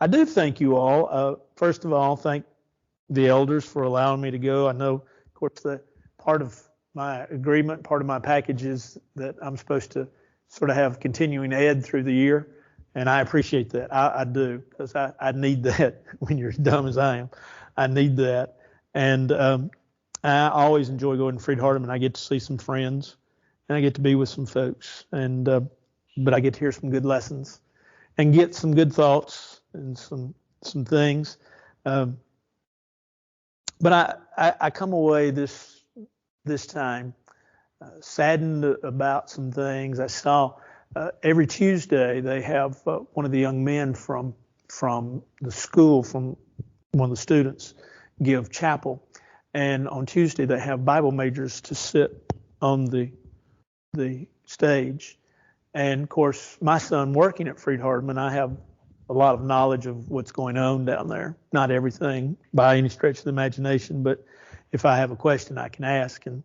I do thank you all. First of all, thank the elders for allowing me to go. I know, of course, that part of my agreement, part of my package is that I'm supposed to sort of have continuing ed through the year, and I appreciate that. I do, because I need that when you're as dumb as I am. I need that. And I always enjoy going to Freed-Hardeman. I get to see some friends, and I get to be with some folks, and but I get to hear some good lessons and get some good thoughts and some things. But I come away this time saddened about some things. I saw every Tuesday they have one of the young men from the school, from one of the students, give chapel, and on Tuesday they have Bible majors to sit on the stage. And of course, my son working at Freed-Hardeman, I have a lot of knowledge of what's going on down there. Not everything by any stretch of the imagination, but if I have a question, I can ask, and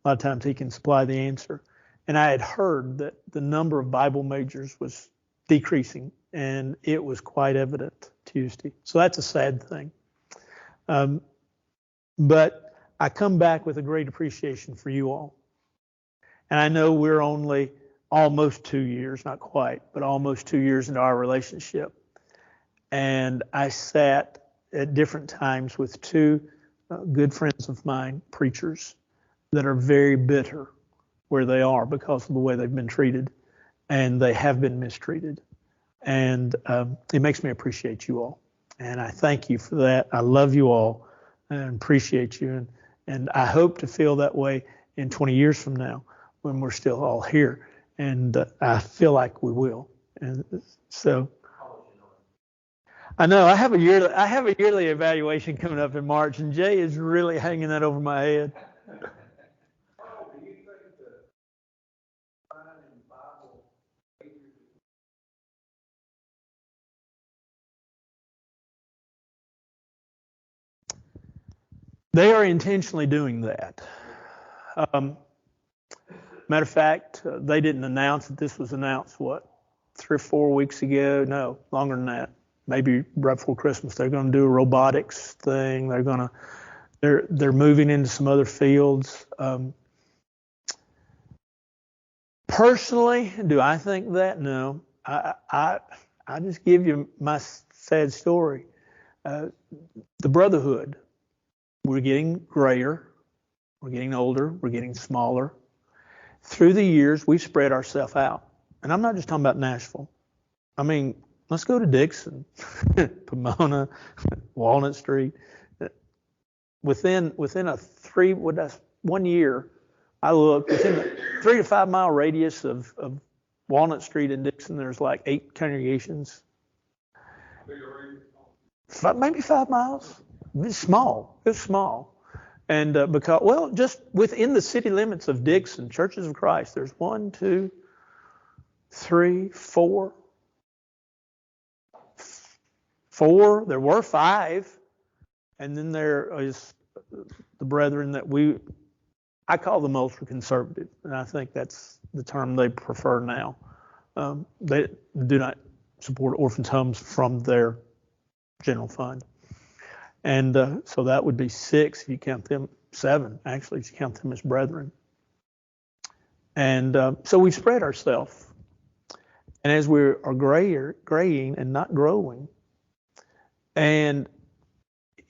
a lot of times he can supply the answer. And I had heard that the number of Bible majors was decreasing, and it was quite evident Tuesday. So that's a sad thing. But I come back with a great appreciation for you all. And I know we're only almost 2 years, not quite, but almost 2 years into our relationship. And I sat at different times with two good friends of mine, preachers, that are very bitter where they are because of the way they've been treated, and they have been mistreated. And it makes me appreciate you all. And I thank you for that. I love you all and appreciate you. And I hope to feel that way in 20 years from now when we're still all here. And I feel like we will. And so I know I have a yearly evaluation coming up in March, and Jay is really hanging that over my head. They are intentionally doing that. Matter of fact, they didn't announce that this was announced, 3 or 4 weeks ago? No, longer than that. Maybe right before Christmas. They're going to do a robotics thing. They're moving into some other fields. Personally, do I think that? No. I just give you my sad story. The brotherhood. We're getting grayer, we're getting older, we're getting smaller. Through the years, we've spread ourselves out. And I'm not just talking about Nashville. I mean, let's go to Dixon, Pomona, Walnut Street. Within a 1 year, I looked, within a 3 to 5 mile radius of Walnut Street in Dixon, there's like 8 congregations. Maybe 5 miles. It's small. It's small. And just within the city limits of Dixon, Churches of Christ, there's 1, 2, 3, 4. 4. There were 5. And then there is the brethren that I call them ultra conservative. And I think that's the term they prefer now. They do not support orphans' homes from their general fund. And so that would be 6 if you count them, 7 actually if you count them as brethren. And so we spread ourselves. And as we are graying and not growing, and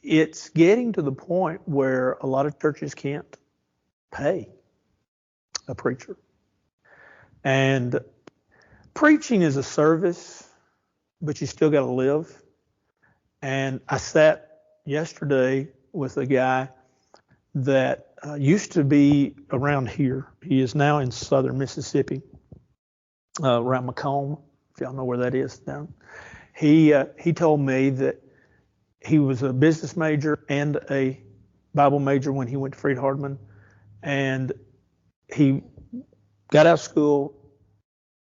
it's getting to the point where a lot of churches can't pay a preacher. And preaching is a service, but you still got to live. And I sat yesterday with a guy that used to be around here. He is now in southern Mississippi, around Macomb, if y'all know where that is down. He told me that he was a business major and a Bible major when he went to Freed-Hardeman, and he got out of school,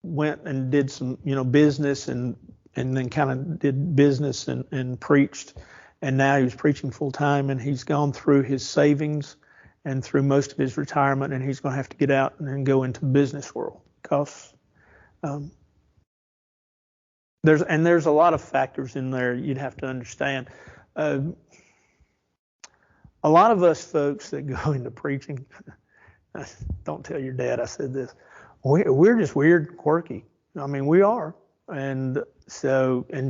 went and did some business, and then kind of did business and preached. And now he's preaching full time, and he's gone through his savings and through most of his retirement, and he's going to have to get out and then go into the business world because there's a lot of factors in there you'd have to understand. A lot of us folks that go into preaching, don't tell your dad I said this. We're just weird and quirky. I mean, we are. And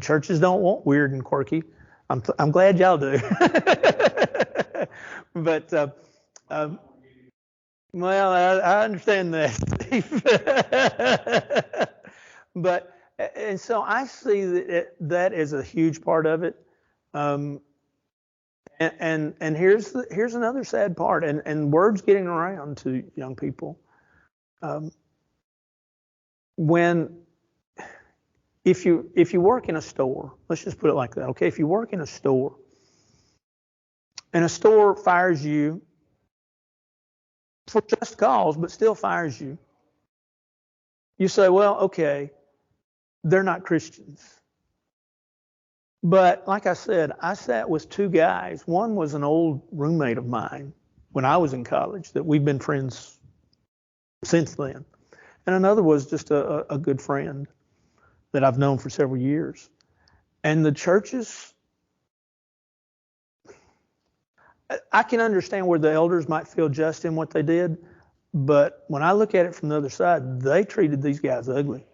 churches don't want weird and quirky. I'm glad y'all do. But, well, I understand that, Steve. But, and so I see that as a huge part of it. And here's another sad part, and word's getting around to young people. If you work in a store, let's just put it like that, okay? If you work in a store, and a store fires you for just cause, but still fires you, you say, well, okay, they're not Christians. But like I said, I sat with two guys. One was an old roommate of mine when I was in college that we've been friends since then. And another was just a good friend that I've known for several years. And the churches, I can understand where the elders might feel just in what they did, but when I look at it from the other side, they treated these guys ugly.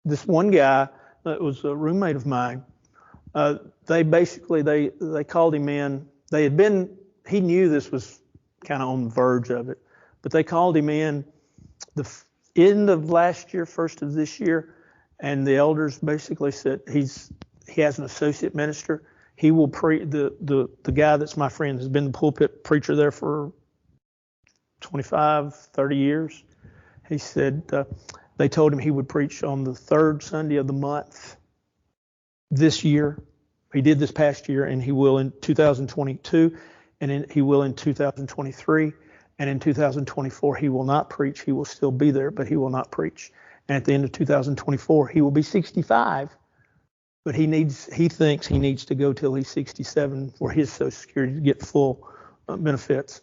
This one guy that was a roommate of mine, they called him in. He knew this was kind of on the verge of it, but they called him in the end of last year, first of this year, and the elders basically said he has an associate minister. He will the guy that's my friend has been the pulpit preacher there for 25, 30 years. He said they told him he would preach on the third Sunday of the month this year. He did this past year, and he will in 2022, and he will in 2023, and in 2024 he will not preach. He will still be there, but he will not preach. And at the end of 2024, he will be 65. But he thinks he needs to go till he's 67 for his Social Security to get full benefits.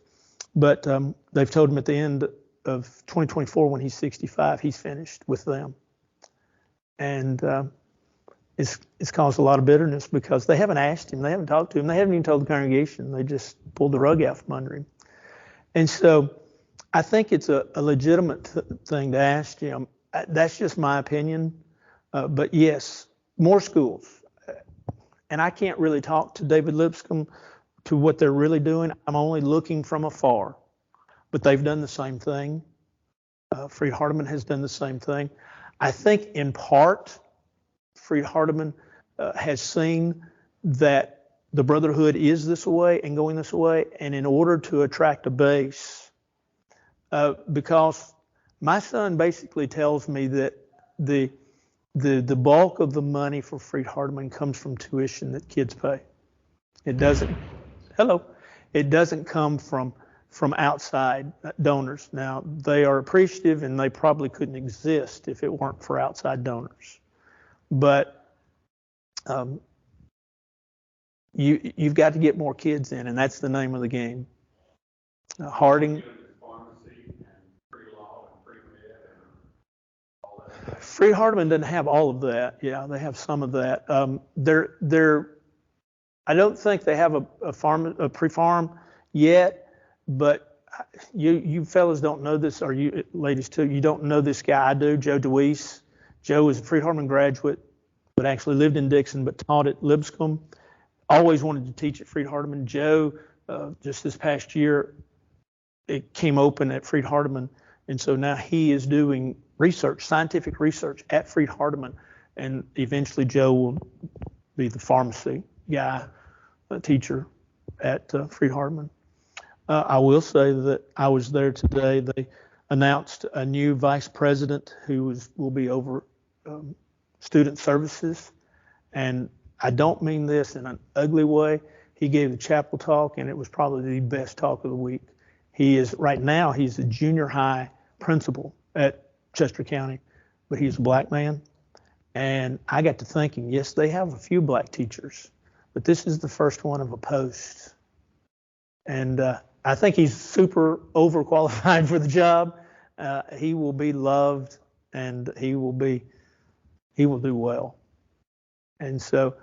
But they've told him at the end of 2024, when he's 65, he's finished with them. And it's caused a lot of bitterness because they haven't asked him, they haven't talked to him, they haven't even told the congregation. They just pulled the rug out from under him. And so I think it's a legitimate thing to ask him. That's just my opinion. But yes, more schools. And I can't really talk to David Lipscomb to what they're really doing. I'm only looking from afar. But they've done the same thing. Freed-Hardeman has done the same thing. I think in part, Freed-Hardeman has seen that the Brotherhood is this way and going this way. And in order to attract a base, because my son basically tells me that the bulk of the money for Freed-Hardeman comes from tuition that kids pay. It doesn't come from outside donors. Now, they are appreciative, and they probably couldn't exist if it weren't for outside donors. But you've got to get more kids in, and that's the name of the game. Harding. Freed-Hardeman doesn't have all of that. Yeah, they have some of that. I don't think they have a pre-farm yet, but you fellas don't know this, or you ladies too. You don't know this guy. I do. Joe DeWeese. Joe is a Freed-Hardeman graduate, but actually lived in Dixon, but taught at Lipscomb. Always wanted to teach at Freed-Hardeman. Joe, just this past year, it came open at Freed-Hardeman, and so now he is doing research, scientific research at Freed-Hardeman, and eventually Joe will be the pharmacy guy, teacher at Freed-Hardeman. I will say that I was there today. They announced a new vice president who will be over student services, and I don't mean this in an ugly way. He gave the chapel talk, and it was probably the best talk of the week. Right now, he's a junior high principal at Chester County, but he's a black man. And I got to thinking, yes, they have a few black teachers, but this is the first one of a post. And I think he's super overqualified for the job. He will be loved, and he will be he will do well. And so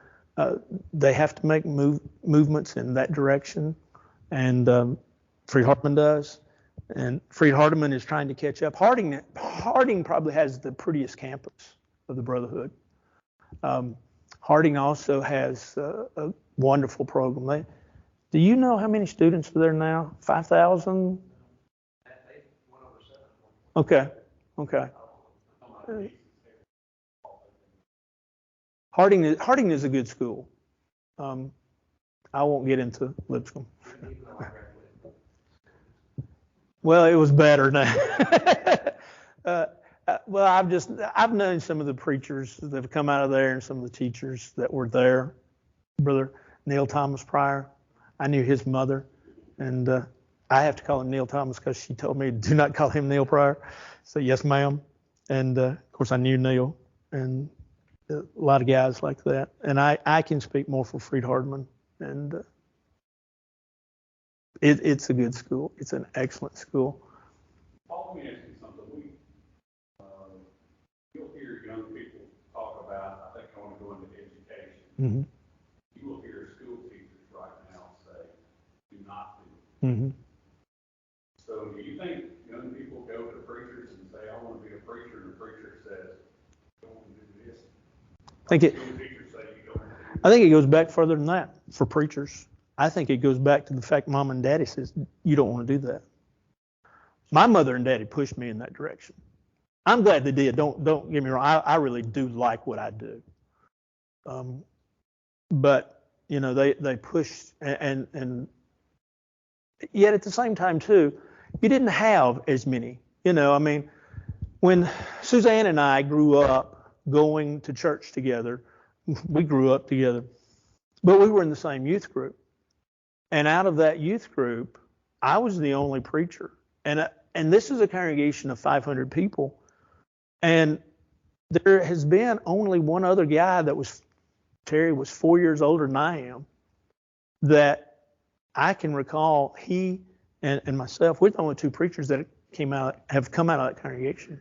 they have to make movements in that direction. And Freed-Hardeman does. And Freed-Hardeman is trying to catch up. Harding probably has the prettiest campus of the Brotherhood. Harding also has a wonderful program. Do you know how many students are there now? 5,000? Okay. Harding is a good school. I won't get into Lipscomb. Well, it was better now. Well, I've known some of the preachers that have come out of there and some of the teachers that were there. Brother Neil Thomas Pryor, I knew his mother, and I have to call him Neil Thomas because she told me do not call him Neil Pryor. So yes, ma'am. And of course I knew Neil and a lot of guys like that. And I can speak more for Freed-Hardeman, and it's a good school. It's an excellent school. Paul, let me ask you something. You'll hear young people talk about, I think I want to go into education. Mm-hmm. You will hear school teachers right now say, do not do it. Mm-hmm. So do you think young people go to preachers and say, I want to be a preacher, and the preacher says, you don't want to do this? School teachers say you don't want to do this? I think it goes back further than that for preachers. I think it goes back to the fact mom and daddy says, you don't want to do that. My mother and daddy pushed me in that direction. I'm glad they did. Don't get me wrong. I really do like what I do. But, you know, they pushed and yet at the same time, too, you didn't have as many. You know, I mean, when Suzanne and I grew up going to church together, we grew up together, but we were in the same youth group. And out of that youth group, I was the only preacher. And this is a congregation of 500 people. And there has been only one other guy Terry was 4 years older than I am, that I can recall. He and myself, we're the only two preachers that have come out of that congregation.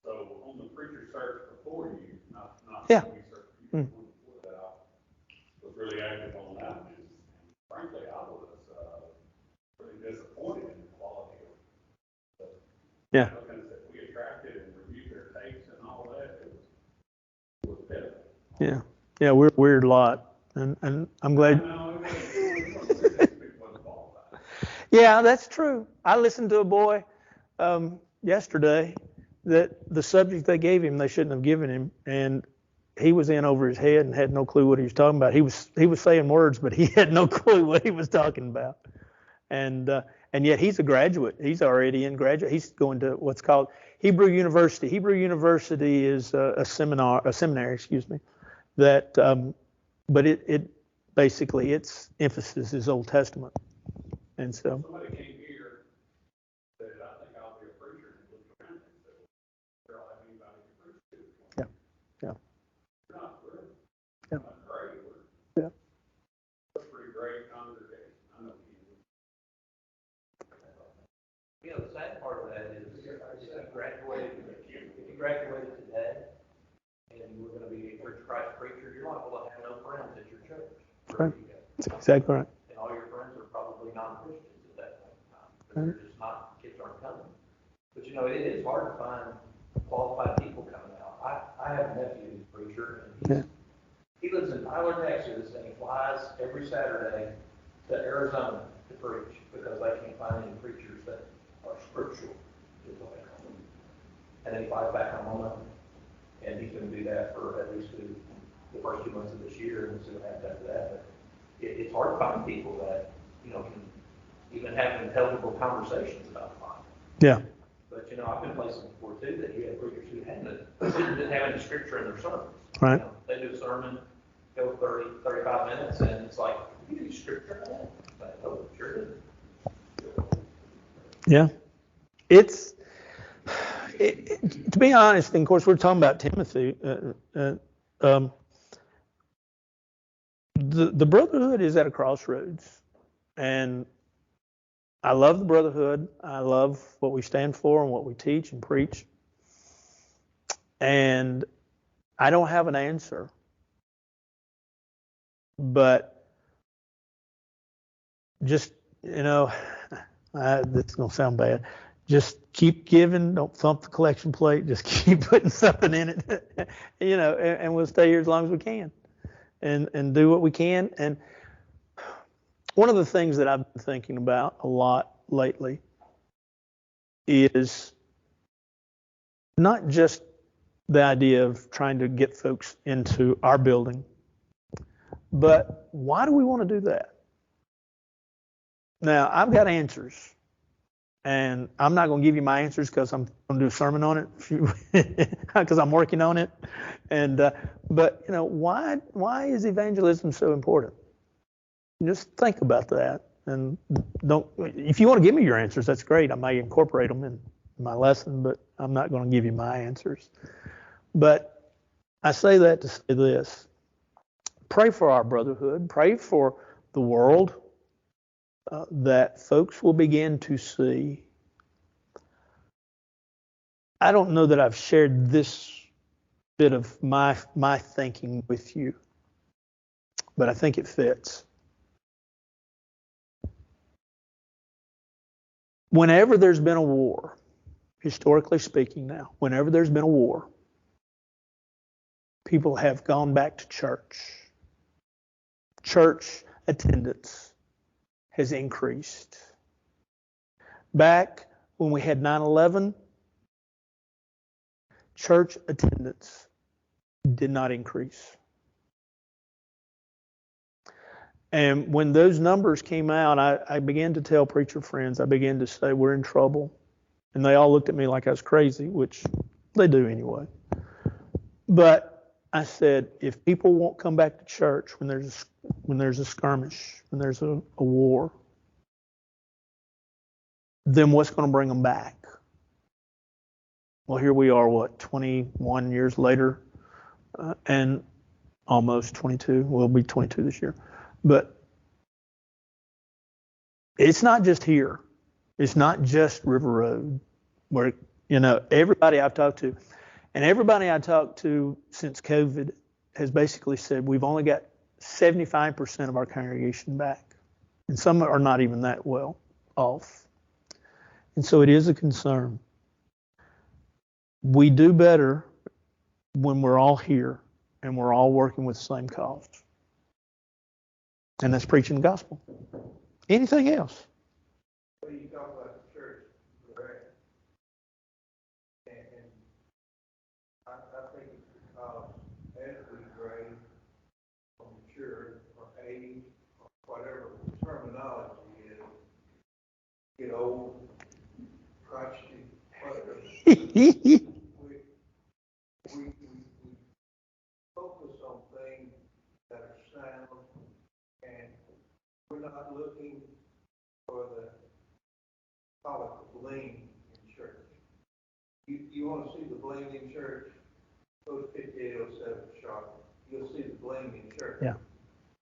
So on the preacher search before you, not Yeah. when you searched before that, I was really active on that. And frankly, I was really disappointed in the quality of Yeah. we attracted and reviewed their tapes and all that. It was pitiful. Yeah, we're a weird lot, and I'm glad. Yeah, that's true. I listened to a boy yesterday that the subject they gave him, they shouldn't have given him, and he was in over his head and had no clue what he was talking about. He was saying words, but he had no clue what he was talking about. And yet he's a graduate. He's already in graduate. He's going to what's called Hebrew University. Hebrew University is a seminary, that but it basically its emphasis is Old Testament. And so somebody came here said, I think I'll be a preacher, and looked around and said, well, I'll have anybody to preach to. Yeah. We're not great. Yeah. We're not great. Yeah. We're a pretty great congregation. I know you. You know, the sad part of that is if you graduated today and you were going to be a Church of Christ preacher, you're liable to have no friends at your church. Right. That's exactly right. And all your friends are probably non-Christians at that point in time. They're just not, kids aren't coming. But you know, it is hard to find qualified people coming out. I have a nephew who's a preacher, and he lives in Tyler, Texas, and he flies every Saturday to Arizona to preach because they can't find any preachers that are scriptural, is what they call them. And then he flies back home on Monday. And he's going to do that for at least the first 2 months of this year, and we'll see what happens after that. But it's hard to find people that, you know, can even have intelligible conversations about the Bible. Yeah. But, you know, I've been places before, too, that you had preachers who didn't have any scripture in their sermons. Right. You know, they do a sermon, go 30, 35 minutes, and it's like, you do scripture in that? Like, oh, sure do. Yeah. To be honest, and of course we're talking about Timothy, the Brotherhood is at a crossroads, and I love the Brotherhood. I love what we stand for and what we teach and preach. And I don't have an answer, but just, this is going to sound bad. Just keep giving. Don't thump the collection plate. Just keep putting something in it, and we'll stay here as long as we can and do what we can. And one of the things that I've been thinking about a lot lately is not just the idea of trying to get folks into our building, but why do we want to do that? Now, I've got answers, and I'm not going to give you my answers because I'm going to do a sermon on it because I'm working on it. And but why is evangelism so important? Just think about that, and don't. If you want to give me your answers, that's great. I may incorporate them in my lesson, but I'm not going to give you my answers. But I say that to say this: pray for our brotherhood, pray for the world, that folks will begin to see. I don't know that I've shared this bit of my thinking with you, but I think it fits. Whenever there's been a war, historically speaking now, whenever there's been a war, people have gone back to church. Church attendance has increased. Back when we had 9/11, church attendance did not increase. And when those numbers came out, I began to tell preacher friends, I began to say, we're in trouble. And they all looked at me like I was crazy, which they do anyway. But I said, if people won't come back to church when there's a skirmish, when there's a war, then what's going to bring them back? Well, here we are, 21 years later, and almost 22. We'll be 22 this year. But it's not just here. It's not just River Road, where, everybody I've talked to, and everybody I talked to since COVID has basically said we've only got 75% of our congregation back. And some are not even that well off. And so it is a concern. We do better when we're all here and we're all working with the same cause. And that's preaching the gospel. Anything else? Well, you talk about the church, correct? And I think it's because as we grade or mature or age or whatever the terminology is, get old, crotchety, whatever, we focus on things that are sound, and we're not looking for the, call it the bling in church. You want to see the bling in church? Go to 5807 Charlotte. You'll see the bling in church. Yeah.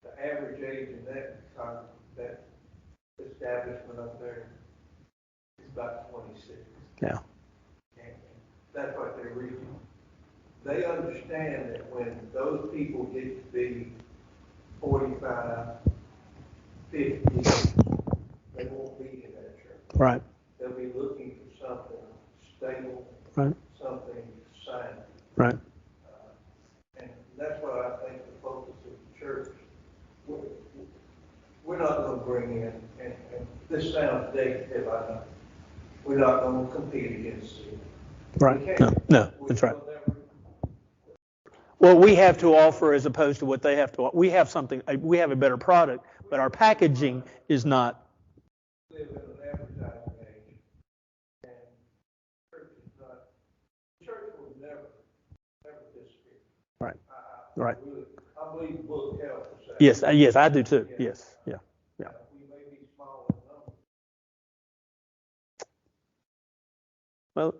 The average age in that establishment up there is about 26. Yeah. And that's what they're reaching. They understand that when those people get to be 45, 50, they won't be in that church. Right. They'll be looking for something stable, Right. something sound. Right. And that's what I think the focus of the church. We're not going to bring in, and this sounds negative, I know. We're not going to compete against it. Right. No, that's right. Well, we have to offer as opposed to what they have to offer. We have a better product, but our packaging is not. We live in an advertising age, and church will never disappear. Right. Right. I believe the book tells us that. Yes, I do too. Yes, yeah. We may be small in numbers. Well,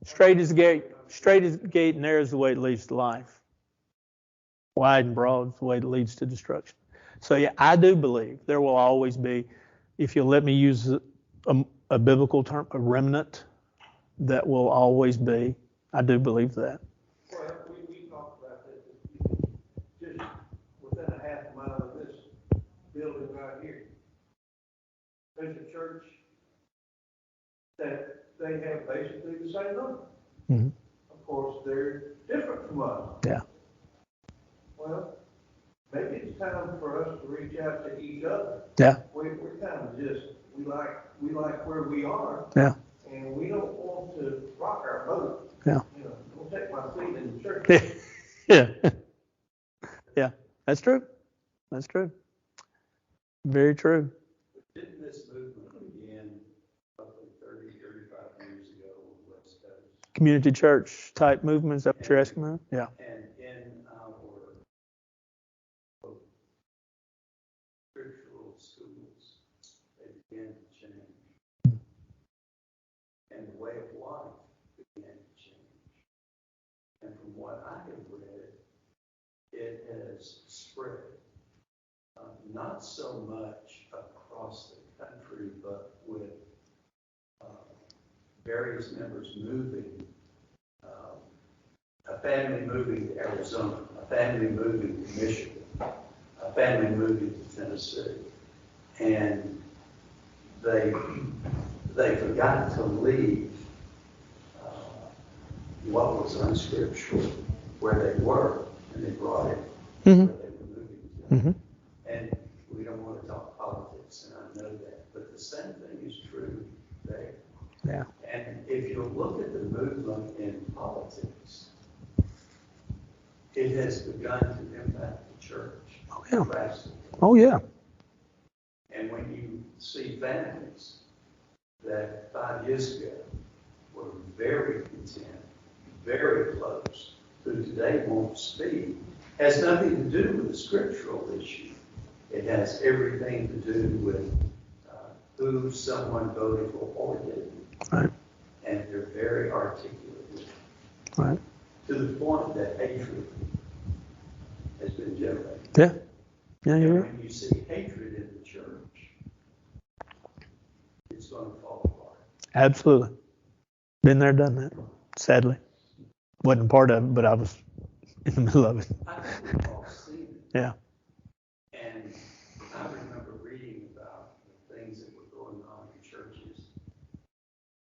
straight is the gate, and narrow is the way that leads to life. Wide and broad is the way that leads to destruction. So yeah, I do believe there will always be, if you'll let me use a biblical term, a remnant that will always be I do believe that. Well, we talked about that, just within a half a mile of this building right here. There's a church that they have basically the same number. Mm-hmm. Of course, they're different from us. Yeah. Well, maybe it's time for us to reach out to each other. Yeah. We're kind of just, we like where we are. Yeah. And we don't want to rock our boat. Yeah. You know, don't take my seat in the church. Yeah. Yeah. That's true. That's true. Very true. Didn't this movement begin roughly 30, 35 years ago on the West Coast? Community church type movements, is that what you're asking about? Yeah. And in our spiritual schools, they began to change. And the way of life began to change. And from what I have read, it has spread. Not so much across the country, but with various members moving, a family moving to Arizona, a family moving to Michigan, a family moving to Tennessee. And they forgot to leave what was unscriptural where they were, and they brought it where they were moving to. Mm-hmm. And we don't want to talk politics, and I know that, but the same thing is true there. Yeah. And if you look at the movement in politics, it has begun to impact the church. Oh, yeah. Drastically. Oh, yeah. And when you see families that 5 years ago were very content, very close, who today won't speak, has nothing to do with the scriptural issue. It has everything to do with who someone voted for or didn't. Right. And they're very articulate with it. Right. To the point that hatred has been generated. Yeah. Yeah, And you're right. when you see hatred in the church, it's going to fall apart. Absolutely. Been there, done that. Sadly. Wasn't part of it, but I was in the middle of it. I think we've all seen it. Yeah. And I remember reading about the things that were going on in churches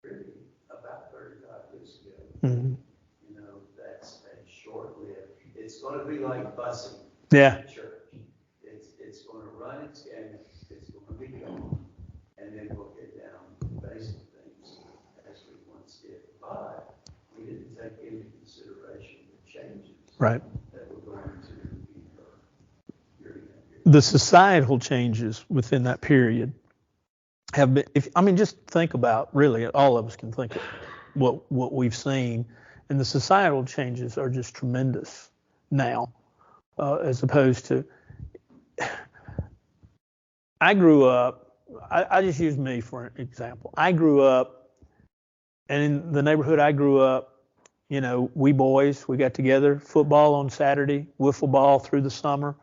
really about 35 years ago. Mm-hmm. You know, that's a short-lived. It's going to be like busing Yeah. in church. It's going to run its gamut. It's going to be gone. And then we'll get down to basic things as we once did. But we didn't take into consideration the changes Right. that were going to occur during that period. The societal changes within that period have been, just think about, really, all of us can think of what we've seen, and the societal changes are just tremendous now, as opposed to, I grew up, I just use me for an example. I grew up, and in the neighborhood I grew up, we boys, we got together, football on Saturday, wiffle ball through the summer,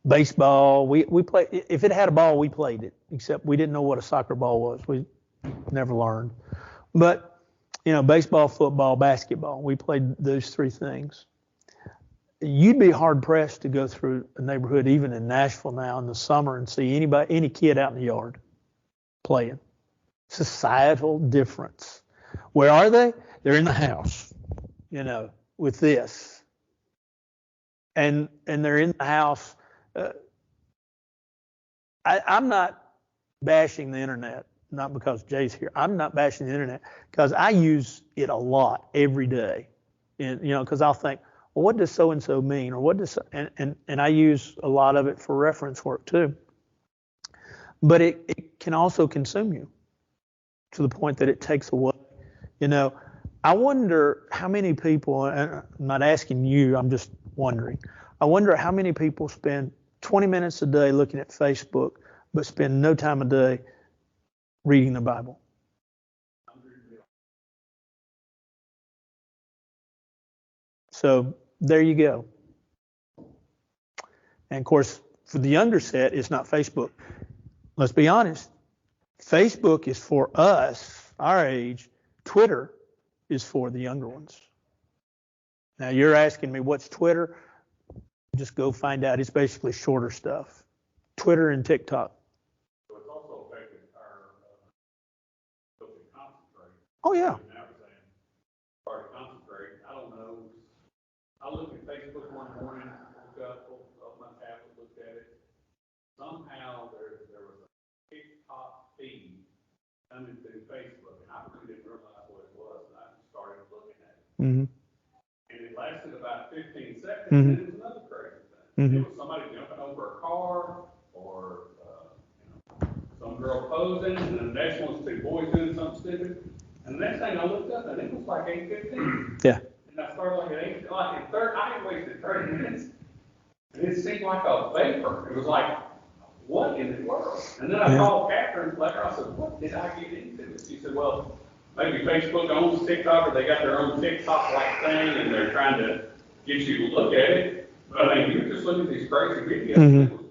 baseball. We played, if it had a ball, we played it, except we didn't know what a soccer ball was. We never learned. But, baseball, football, basketball, we played those three things. You'd be hard pressed to go through a neighborhood, even in Nashville now in the summer, and see any kid out in the yard playing. Societal difference. Where are they? They're in the house, with this. And they're in the house. I'm not bashing the internet, not because Jay's here. I'm not bashing the internet because I use it a lot every day. And, because I'll think, well, what does so-and-so mean? Or what does, and I use a lot of it for reference work too. But it can also consume you to the point that it takes away. I wonder how many people, and I'm not asking you, I'm just wondering, I wonder how many people spend 20 minutes a day looking at Facebook, but spend no time a day reading the Bible. So there you go. And of course, for the younger set, it's not Facebook. Let's be honest. Facebook is for us, our age. Twitter is for the younger ones. Now you're asking me what's Twitter? Just go find out. It's basically shorter stuff. Twitter and TikTok. So it's also affected our ability to concentrate. Oh yeah. Now we're saying hard to concentrate. I don't know. I looked at Facebook one morning, woke up, pulled up my tablet, looked at it. Somehow there was a TikTok feed coming through Facebook, and I really didn't realize what it was, and I started looking at it. Mm-hmm. And it lasted about 15 seconds, Mhm. and it was another crazy thing. Mhm. It was somebody jumping over a car, or some girl posing, and the next one's two boys doing something stupid. And the next thing I looked up, and it was like 8:15. Yeah. And I started like at 8, like at 30, I had wasted 30 minutes. And it seemed like a vapor. It was like, what in the world? And then I called Catherine later. I said, what did I get into? She said, well, maybe Facebook owns TikTok, or they got their own TikTok-like thing, and they're trying to get you to look at it. But I mean, you're just looking at these crazy videos. Mhm.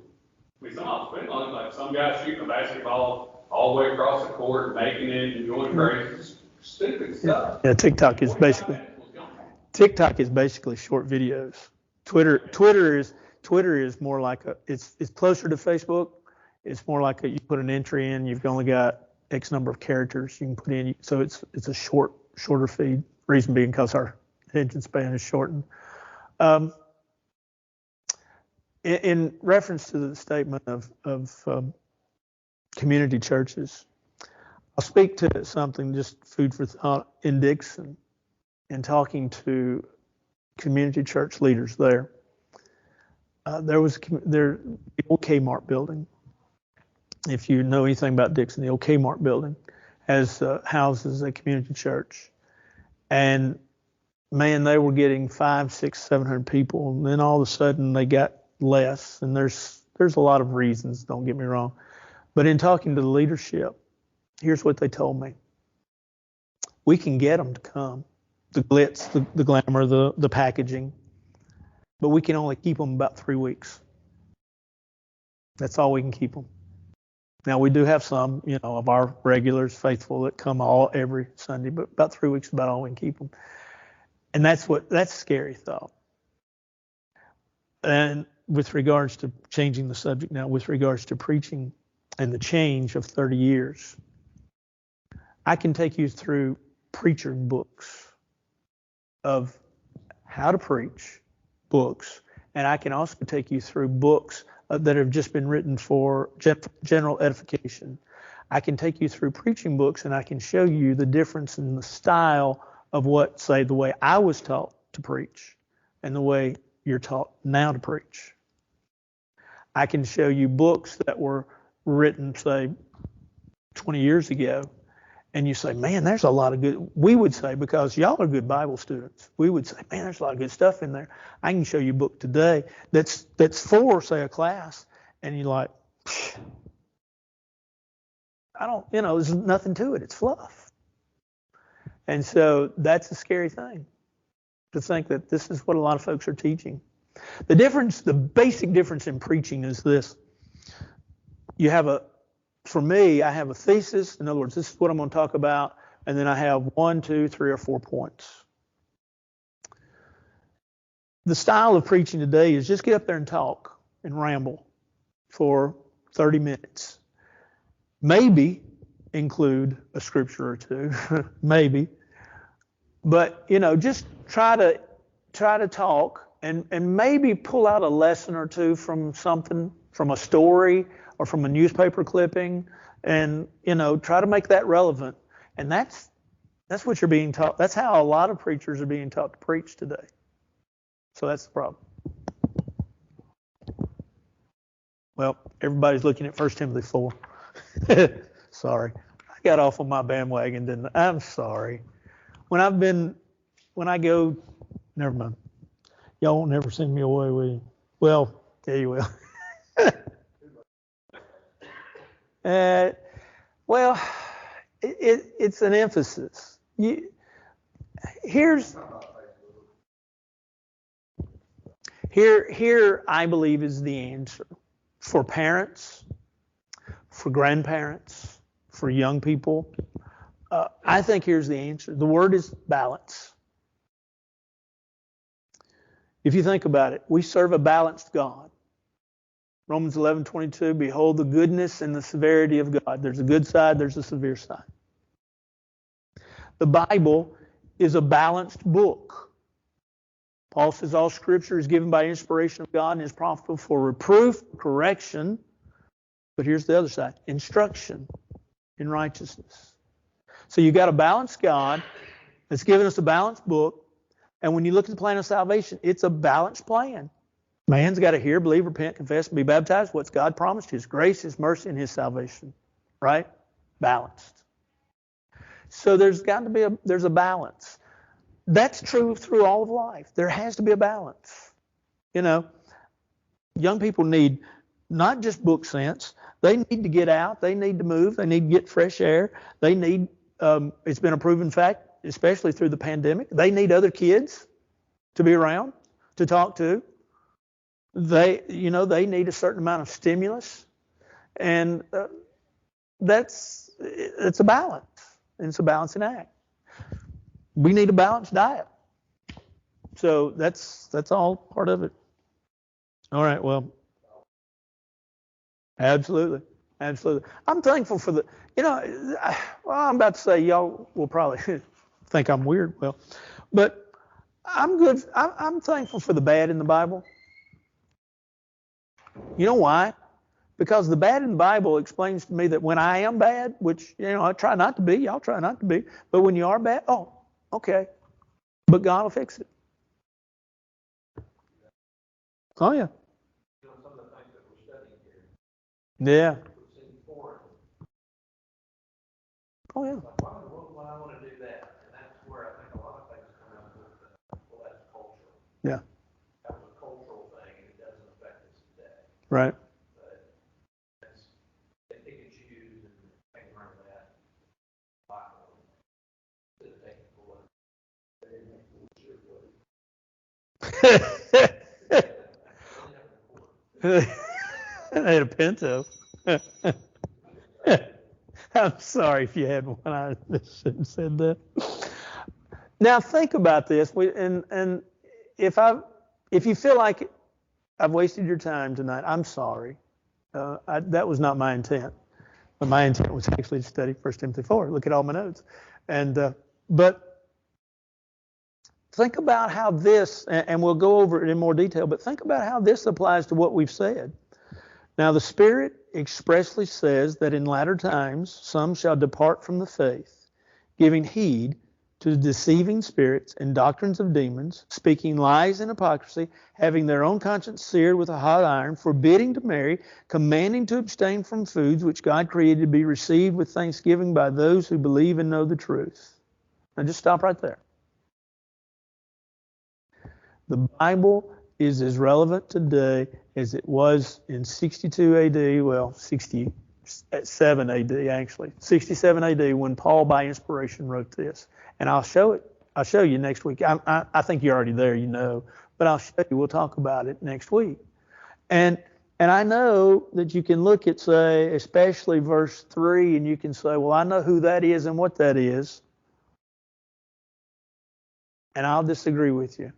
I mean, some of them spend like some guy shooting a basketball all the way across the court, making it, and doing crazy, just stupid stuff. Yeah, TikTok is basically short videos. Twitter is more like it's closer to Facebook. It's more like you put an entry in, you've only got X number of characters you can put in, so it's a shorter feed. Reason being because our attention span is shortened. In reference to the statement of community churches, I'll speak to something, just food for thought, in Dixon, and talking to community church leaders there. There was the old Kmart building. If you know anything about Dixon, the old Kmart building houses a community church, and man, they were getting 500, 600, 700 people, and then all of a sudden they got less. And there's a lot of reasons, don't get me wrong, but in talking to the leadership, here's what they told me: we can get them to come, the glitz, the glamour, the packaging, but we can only keep them about 3 weeks. That's all we can keep them. Now we do have some, of our regulars, faithful, that come every Sunday, but about 3 weeks is about all we can keep them. And that's a scary thought. And with regards to changing the subject now, with regards to preaching and the change of 30 years, I can take you through preacher books of how to preach, books, and I can also take you through books that have just been written for general edification. I can take you through preaching books, and I can show you the difference in the style of what, say, the way I was taught to preach and the way you're taught now to preach. I can show you books that were written, say, 20 years ago, and you say, man, there's a lot of good, we would say, because y'all are good Bible students, we would say, man, there's a lot of good stuff in there. I can show you a book today that's for, say, a class, and you're like, there's nothing to it. It's fluff. And so that's a scary thing, to think that this is what a lot of folks are teaching. The basic difference in preaching is this. For me, I have a thesis. In other words, this is what I'm going to talk about. And then I have 1, 2, 3, or 4 points. The style of preaching today is just get up there and talk and ramble for 30 minutes. Maybe include a scripture or two, maybe. But, just try to talk and maybe pull out a lesson or two from something, from a story or from a newspaper clipping, and, try to make that relevant. And that's what you're being taught. That's how a lot of preachers are being taught to preach today. So that's the problem. Well, everybody's looking at 1 Timothy 4. Sorry. I got off on my bandwagon, didn't I? I'm sorry. When I go, never mind. Y'all won't never send me away, will you? Well, yeah, you will. Well, it's an emphasis. Here I believe is the answer for parents, for grandparents, for young people. I think here's the answer. The word is balance. If you think about it, we serve a balanced God. Romans 11:22, behold the goodness and the severity of God. There's a good side, there's a severe side. The Bible is a balanced book. Paul says all scripture is given by inspiration of God and is profitable for reproof, correction, but here's the other side, instruction in righteousness. So you got a balanced God that's given us a balanced book, and when you look at the plan of salvation, it's a balanced plan. Man's got to hear, believe, repent, confess, and be baptized. What's God promised? His grace, His mercy, and His salvation. Right? Balanced. So there's a balance. That's true through all of life. There has to be a balance. You know, young people need not just book sense. They need to get out. They need to move. They need to get fresh air. They need, it's been a proven fact, especially through the pandemic, they need other kids to be around, to talk to. They need a certain amount of stimulus. And it's a balance. And it's a balancing act. We need a balanced diet. So that's all part of it. All right, well, absolutely. I'm thankful for I'm about to say y'all will probably think I'm weird. Well, but I'm good. I'm thankful for the bad in the Bible. You know why? Because the bad in the Bible explains to me that when I am bad, which, I try not to be, y'all try not to be, but when you are bad, oh, okay. But God will fix it. Oh, yeah. Some of the things that we're studying here. Yeah. Oh, yeah. Like, why would I want to do that? And that's where I think a lot of things come up with, that's cultural. Yeah. That was a cultural thing, and it doesn't affect us today. Right. But they pick and choose and hang around that. Instead of taking for what they had a Pinto. I'm sorry if you had one. I shouldn't have said that. Now think about this. And if you feel like I've wasted your time tonight, I'm sorry. That was not my intent. But my intent was actually to study 1 Timothy 4. Look at all my notes. But think about how this, and we'll go over it in more detail, but think about how this applies to what we've said. Now, the Spirit expressly says that in latter times some shall depart from the faith, giving heed to deceiving spirits and doctrines of demons, speaking lies and hypocrisy, having their own conscience seared with a hot iron, forbidding to marry, commanding to abstain from foods which God created to be received with thanksgiving by those who believe and know the truth. Now, just stop right there. The Bible is as relevant today as it was in 62 AD, well, 67 AD actually, 67 AD when Paul by inspiration wrote this. And I'll show you next week. I think you're already there, but I'll show you. We'll talk about it next week. And I know that you can look at, say, especially verse 3, and you can say, well, I know who that is and what that is. And I'll disagree with you.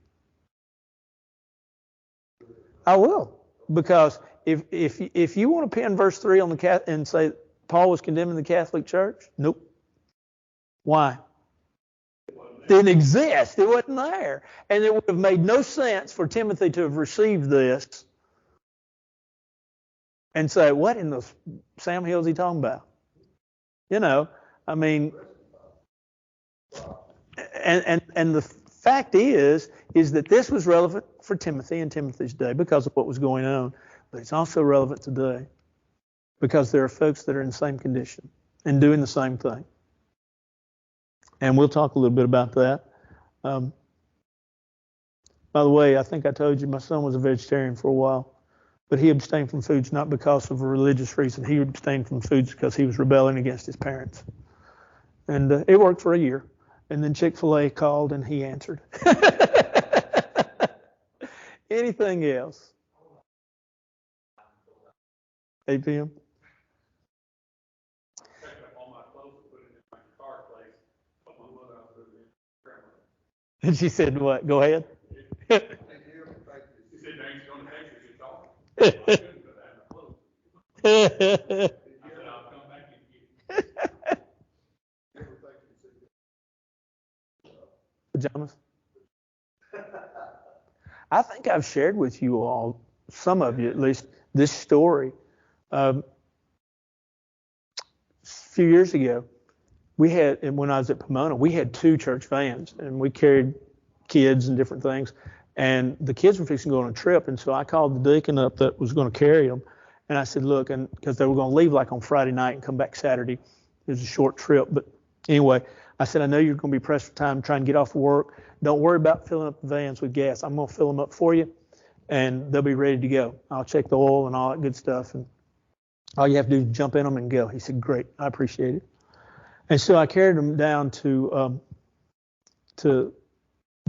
I will, because if you want to pin verse 3 on the and say Paul was condemning the Catholic Church, nope. Why? It didn't exist. It wasn't there, and it would have made no sense for Timothy to have received this and say, "What in the Sam Hill is he talking about?" I mean, and the fact is that this was relevant for Timothy in Timothy's day because of what was going on, but it's also relevant today because there are folks that are in the same condition and doing the same thing. And we'll talk a little bit about that. By the way, I think I told you my son was a vegetarian for a while, but he abstained from foods not because of a religious reason. He abstained from foods because he was rebelling against his parents. And it worked for a year. And then Chick-fil-A called and he answered. Anything else? 8 p.m. Picked up all my clothes and put it in my car place. And she said, what? Go ahead. He said, Dane's going to Texas, it's all. I couldn't, but I had a clue. I said, I'll come back and get you. Pajamas? I think I've shared with you all, some of you at least, this story. A few years ago, and when I was at Pomona, we had 2 church vans, and we carried kids and different things. And the kids were fixing to go on a trip, and so I called the deacon up that was going to carry them. And I said, look, and because they were going to leave like on Friday night and come back Saturday. It was a short trip. But anyway, I said, I know you're going to be pressed for time trying to get off work. Don't worry about filling up the vans with gas. I'm going to fill them up for you, and they'll be ready to go. I'll check the oil and all that good stuff, and all you have to do is jump in them and go. He said, great, I appreciate it. And so I carried them down to the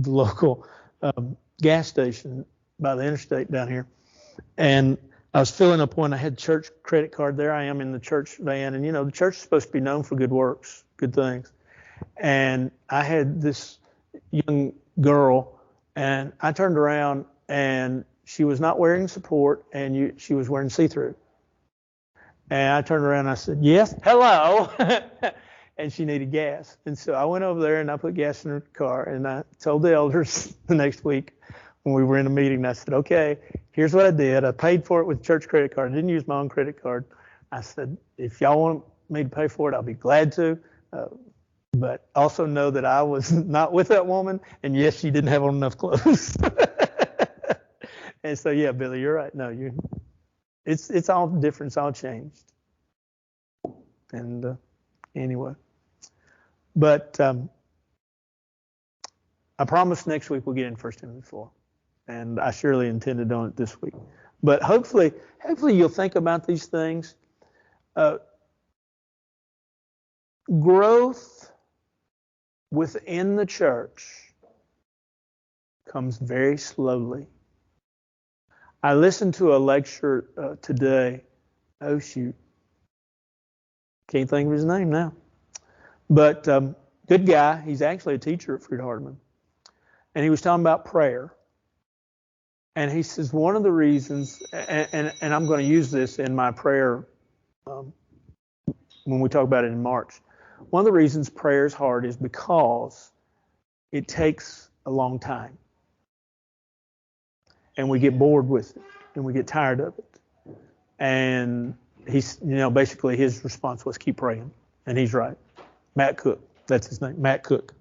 local gas station by the interstate down here. And I was filling up one. I had church credit card. There I am in the church van. And, the church is supposed to be known for good works, good things. And I had this young girl, and I turned around, and she was not wearing support, and she was wearing see-through. And I turned around and I said, yes, hello. And she needed gas. And so I went over there and I put gas in her car, and I told the elders the next week when we were in a meeting, and I said, okay, here's what I did. I paid for it with church credit card. I didn't use my own credit card. I said, if y'all want me to pay for it, I'll be glad to. But also know that I was not with that woman, and yes, she didn't have on enough clothes. And so, yeah, Billy, you're right. No, it's all different. It's all changed. And anyway, but I promise next week we'll get in 1 Timothy 4, and I surely intended on it this week. But hopefully you'll think about these things. Growth within the church comes very slowly. I listened to a lecture today. Oh, shoot. Can't think of his name now. But good guy. He's actually a teacher at Freed-Hardeman. And he was talking about prayer. And he says one of the reasons, and I'm going to use this in my prayer when we talk about it in March. One of the reasons prayer is hard is because it takes a long time. And we get bored with it, and we get tired of it. And he's, basically his response was keep praying. And he's right. Matt Cook, that's his name, Matt Cook.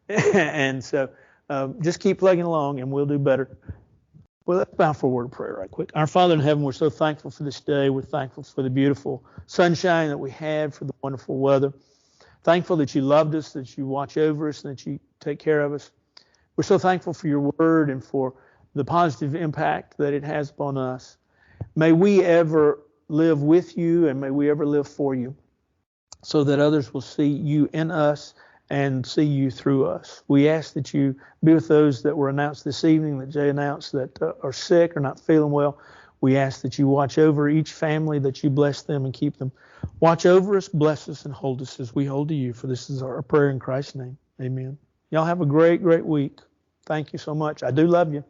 And so just keep plugging along, and we'll do better. Well, let's bow for a word of prayer right quick. Our Father in heaven, we're so thankful for this day. We're thankful for the beautiful sunshine that we had, for the wonderful weather. Thankful that you loved us, that you watch over us, and that you take care of us. We're so thankful for your word and for the positive impact that it has upon us. May we ever live with you, and may we ever live for you, so that others will see you in us and see you through us. We ask that you be with those that were announced this evening, that Jay announced that are sick or not feeling well. We ask that you watch over each family, that you bless them and keep them. Watch over us, bless us, and hold us as we hold to you. For this is our prayer in Christ's name. Amen. Y'all have a great, great week. Thank you so much. I do love you.